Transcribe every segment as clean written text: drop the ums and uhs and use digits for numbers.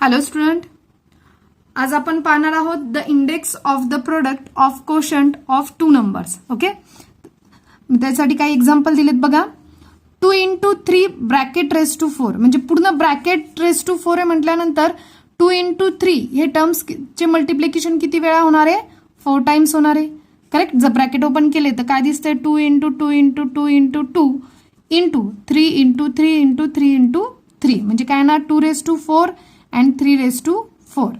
Hello student, आज आपण पाहणार आहोत the index of the product of quotient of two numbers. Okay, त्यासाठी काही एक्झाम्पल दिलेत बघा. 2 into 3 ब्रॅकेट रेस टू 4 म्हणजे पूर्ण ब्रॅकेट रेस टू 4 आहे म्हटल्यानंतर 2 into 3 हे टर्म्स चे मल्टिप्लिकेशन किती वेळा होणार आहे? 4 टाइम्स होणार आहे. करेक्ट. जर ब्रॅकेट ओपन केले तर काय दिसतंय? 2 into 2 into 2 into 2 into 3 into 3 into 3 into 3 म्हणजे काय ना 2 raised to 4 and 3 raised to 4.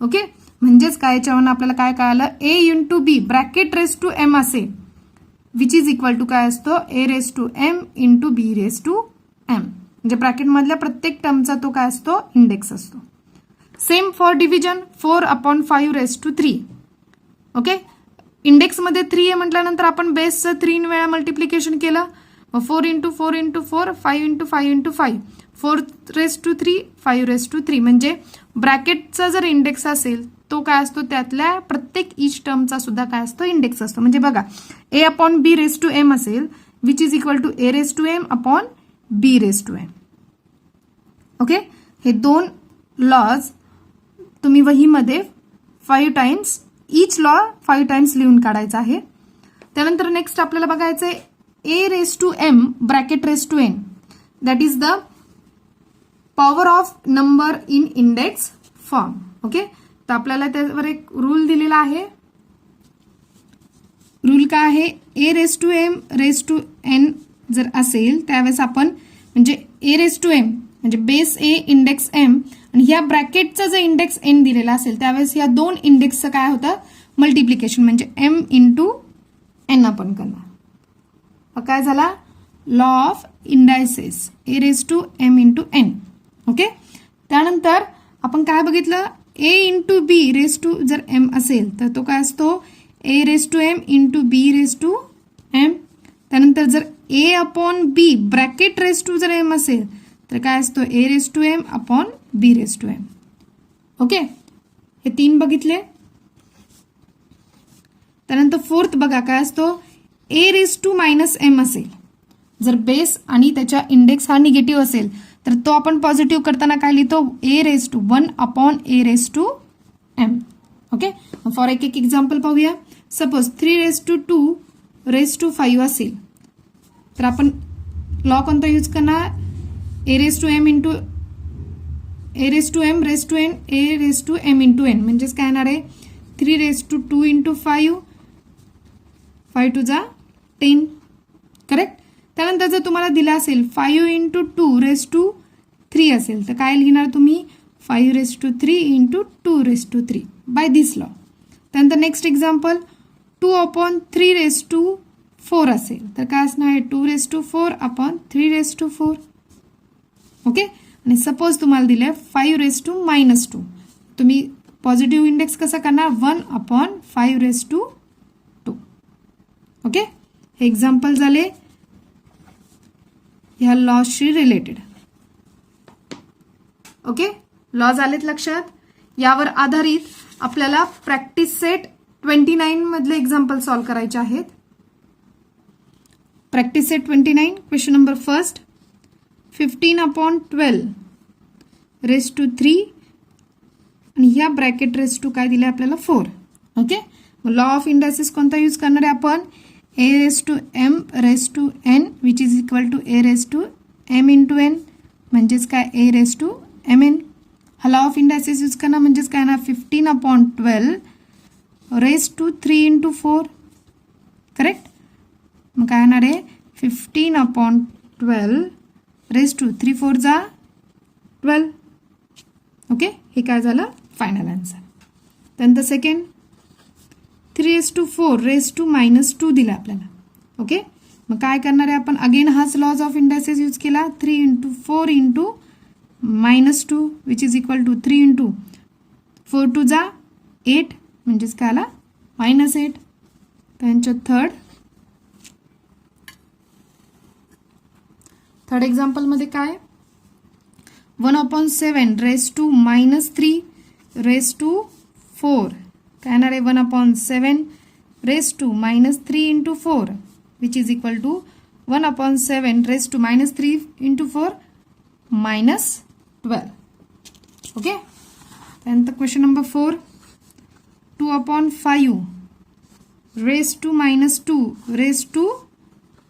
Okay, म्हणजेच काय याच्यावरून आपल्याला काय कळालं? a into b bracket raise to m असेल विच इज इक्वल टू काय असतो? a raise to m into b raise to m म्हणजे ब्रॅकेट मधल्या प्रत्येक टर्मचा तो काय असतो? इंडेक्स असतो. Same for division 4/5 raise to 3. Okay, index मध्ये 3 आहे म्हटल्यानंतर आपण बेसचं 3 वेळा मल्टिप्लिकेशन केलं. 4 into 4 into 4 5 into 5 into 5 4 raised to 3 5 raised to 3 म्हणजे ब्रॅकेटचा जर इंडेक्स असेल तो काय असतो? त्यातल्या प्रत्येक ईच टर्मचा सुद्धा काय असतो? इंडेक्स असतो. म्हणजे बघा a upon b raise to m असेल which is equal to a raise to m upon b raise to m. Okay, हे दोन लॉज तुम्ही वहीमध्ये 5 टाइम्स ईच लॉ 5 टाइम्स लिहून काढायचा आहे. त्यानंतर नेक्स्ट आपल्याला बघायचं आहे a raise to m bracket raise to n that is the power of number in index form. Okay, तर आपल्याला त्यावर एक रूल दिलेला आहे. रूल काय आहे? a raise to m raise to n जर असेल त्यावेळेस आपण म्हणजे a रेस टू m म्हणजे बेस a इंडेक्स m आणि ह्या ब्रॅकेटचा जर इंडेक्स n दिलेला असेल त्यावेळेस या दोन इंडेक्सचं काय होतं? मल्टिप्लिकेशन म्हणजे m इंटू n आपण करणार. काय झाला? Law of indices a raise to m into n. Okay, त्यानंतर आपण काय बघितलं? a into b raise to जर m असेल तर तो काय असतो? a raise to m into b raise to m. त्यानंतर जर a upon b bracket raise to जर m असेल तर काय असतो? a raise to m upon b raise to m. Okay, हे 3 बघितले. त्यानंतर फोर्थ बघा काय असतो? a race to minus m असेल जर बेस आणि त्याच्या इंडेक्स हा निगेटिव्ह असेल तर तो आपण पॉझिटिव्ह करताना काय लिहितो? a race to 1 upon a raise to m. Okay, for एक एक्झाम्पल पाहूया. Suppose 3 raise to 2 raise to 5 असेल तर आपण लॉ कोणता यूज करणार? a raise to m into a raise to m raise to n a raise to m into n म्हणजेच काय येणार आहे? 3 रेस टू 2 इंटू 5 5 टू जा 10. करेक्ट. त्यानंतर जर तुम्हाला दिला असेल 5 इंटू 2 रेस टू 3 असेल तर काय लिहिणार तुम्ही? 5 raise to 3 into 2 raise to 3 by this law. त्यानंतर next example 2 upon 3 raise to 4 असेल तर काय असणार आहे? 2 raise to 4 upon 3 raise to 4. Okay, आणि सपोज तुम्हाला दिले 5 रेस टू मायनस 2 तुम्ही पॉझिटिव्ह इंडेक्स कसा करणार? 1 अपॉन 5 रेस टू 2. ओके, हे एक्झाम्पल झाले ह्या लॉजशी रिलेटेड. ओके, लॉज आलेत लक्षात. यावर आधारित आपल्याला प्रॅक्टिस सेट 29 मधले एक्झाम्पल सॉल्व्ह करायचे आहेत. Practice set 29 question number first 15 upon 12 raise to 3 आणि ह्या ब्रॅकेट रेस टू काय दिले आपल्याला? 4. ओके, लॉ ऑफ इंडायसेस कोणता यूज करणार आहे आपण? a raise to m raise to n which is equal to a raise to m into n म्हणजेच काय? a race to mn. हा लॉ ऑफ इंडायसेस यूज करणार म्हणजेच काय ना 15 upon 12 raise to 3 into 4. Correct. मग काय येणार आहे? 15 अपॉन 12 रेस टू 3 4 जा 12. ओके, हे काय झालं? Final answer. त्यानंतर second 3 raise to 4 raise to minus 2 दिला आपल्याला. ओके, मग काय करणार आहे आपण? अगेन हाच लॉज ऑफ इंडायसेस यूज केला. 3 into 4 into minus 2 which is equal to 3 into 4 to जा 8 म्हणजेच काय आला? मायनस 8. त्यांच्या थर्ड एक्झाम्पलमध्ये काय? 1 upon 7 raise to minus 3 raise to 4 काय येणार आहे? 1 upon 7 raise to minus 3 into 4 which is equal to 1 upon 7 raise to minus 3 into 4 minus 12. Okay. त्यानंतर question number 4, 2/5 raise to -2 raise to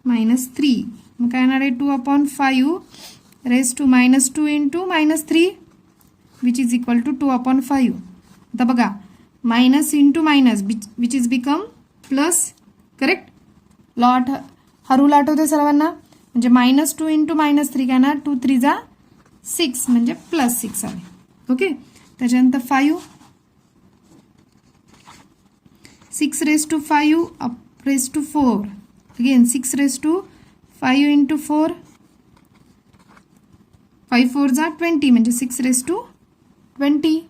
-3. मग काय येणार आहे 2/5 raise to -2 into -3 which is equal to 2/5. आता बघा minus into minus which is become plus. Correct. हा rule आठवते सर्वांना. म्हणजे -2 इंटू -3 काय ना 2 3 जा 6 म्हणजे +6 आले. ओके. त्याच्यानंतर 5 6 raise to 5 up raise to 4 again 6 raise to 5 into 4 5 4 जा 20 म्हणजे 6 रेस टू 20.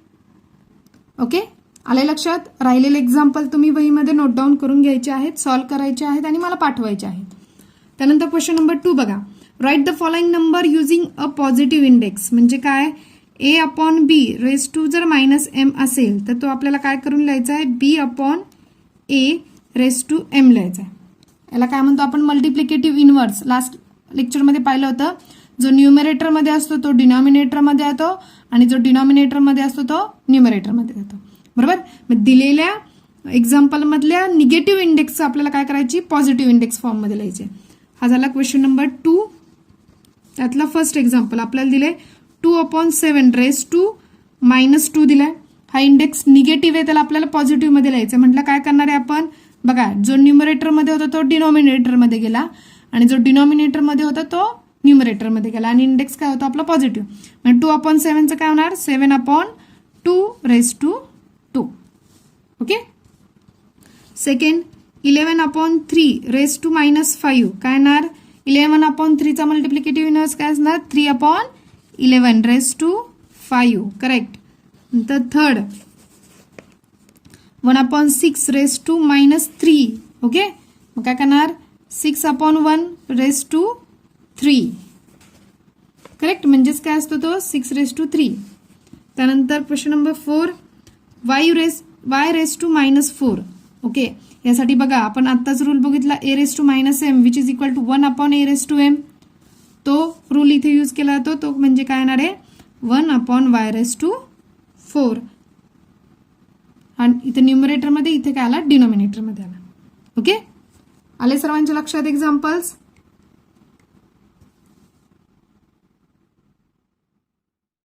ओके. आले लक्षात. राहिलेले एक्झाम्पल तुम्ही वहीमध्ये नोट डाऊन करून घ्यायचे आहेत, सॉल्व्ह करायचे आहेत आणि मला पाठवायचे आहेत. त्यानंतर क्वेश्चन नंबर 2 बघा. Write the following number using a positive index. म्हणजे काय a/b रेस टू जर -m असेल तर तो आपल्याला काय करून लिहायचा आहे b/a रेस टू m लिहायचा आहे. याला काय म्हणतो आपण मल्टिप्लिकेटिव्ह इनव्हर्स. लास्ट लेक्चरमध्ये पाहिलं होतं. जो न्यूमरेटरमध्ये असतो तो डिनॉमिनेटरमध्ये येतो आणि जो डिनॉमिनेटरमध्ये असतो तो न्यूमरेटरमध्ये येतो. बरोबर. मग दिलेल्या एक्झाम्पल मधल्या निगेटिव्ह इंडेक्स आपल्याला काय करायची पॉझिटिव्ह इंडेक्स फॉर्म मध्ये लिहायचे. हा झाला क्वेश्चन नंबर 2. त्यातला फर्स्ट एक्झाम्पल आपल्याला दिले 2/7 रेस टू -2 दिलाय. हा इंडेक्स निगेटिव्ह आहे त्याला आपल्याला पॉझिटिव्ह मध्ये लिहायचं. म्हटलं काय करणार आहे आपण बघा. जो न्यूमरेटर मध्ये होता तो डिनॉमिनेटर मध्ये गेला आणि जो डिनॉमिनेटर मध्ये होता तो न्यूमरेटर मध्ये गेला आणि इंडेक्स काय होतो आपला पॉझिटिव्ह. म्हणजे 2/7 काय होणार 7/2 raise to 2. Okay. Second 11/3 raise to -5 काय येणार 11/3 चा मल्टिप्लिकेटिव्ह इनव्हर्स काय असणार 3/11 रेस टू 5. करेक्ट. नंतर थर्ड 1/6 रेस टू -3. ओके. मग काय करणार 6/1 रेस टू 3. करेक्ट. म्हणजेच काय असतो तो 6 रेस टू 3. त्यानंतर question number 4 y raise to -4. Okay. यासाठी बघा आपण आत्ताच रूल बघितला a raise to -m which is equal to 1/a raise to m. तो रूल इथे यूज केला जातो. तो म्हणजे काय येणार आहे 1/y रेस टू 4. आणि इथे न्यूमरेटरमध्ये इथे काय आला डिनॉमिनेटरमध्ये आला. ओके. आले सर्वांच्या लक्षात एक्झाम्पल्स.